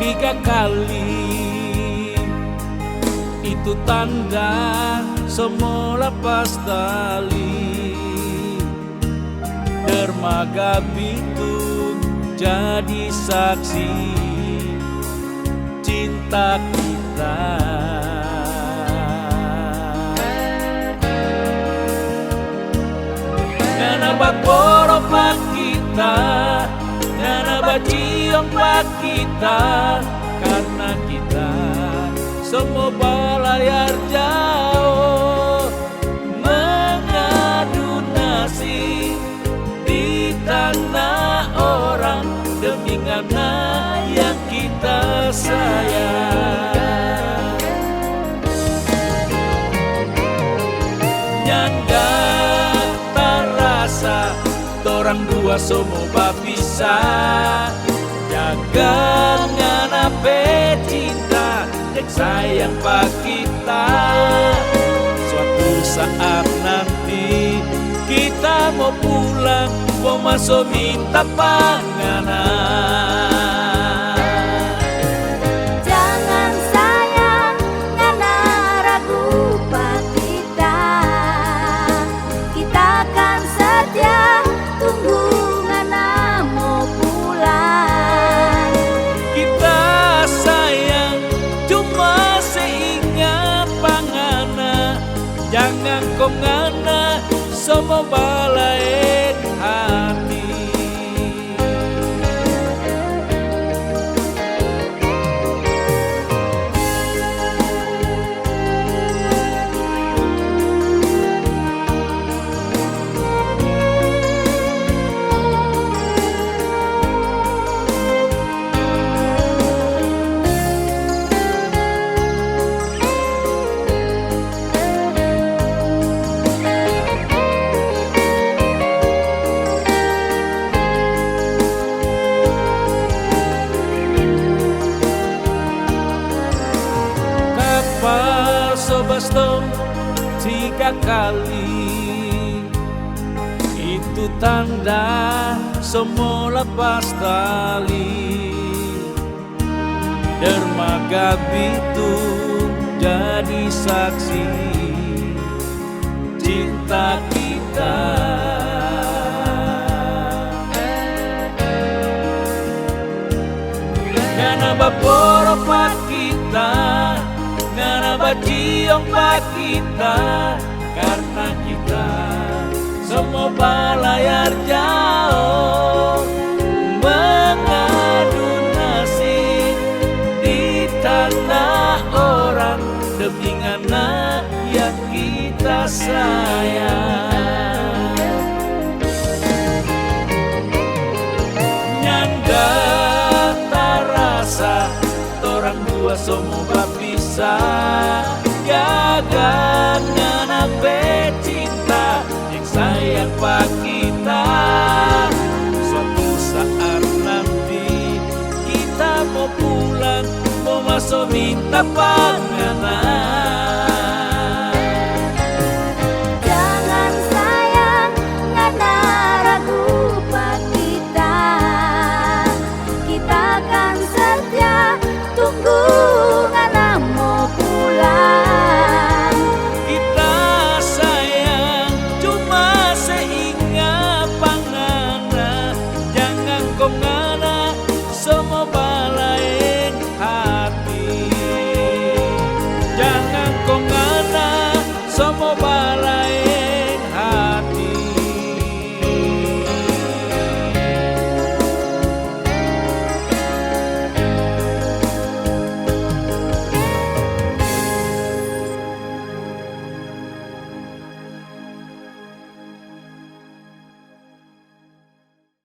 3 kali. Itu tanda semua lepas tali. Dermaga Bitung jadi saksi cinta kita. Ngana bakoro pak kita, ngana baciong pak kita, karena kita semua balayar jauh mengadu nasib di tanah orang demi ngana yang kita sayang. Nyangga terasa torang dua semua bisa jaga ngana pecinta dan sayang pak kita. Suatu saat nanti kita mau pulang, mau masuk minta panganan. Jangan sayang, ngana ragu pak kita. Kita akan setia tunggu ngana mau pulang. Kita sayang cuma seingat pangana. Jangan kau ngana semua balain hati. Sobastong 3 kali. Itu tanda semua lepas tali. Dermaga Bitung jadi saksi cinta kita. Ngana baporo pak kita, ngana baciong pak kita, karena kita semua balayar jauh mengadu nasib di tanah orang demi ngana yang kita sayang. Nyanda terasa orang dua semua bisa jaga ngana pecinta yang sayang pak kita. Suatu saat nanti kita mau pulang, mau masuk minta panganan.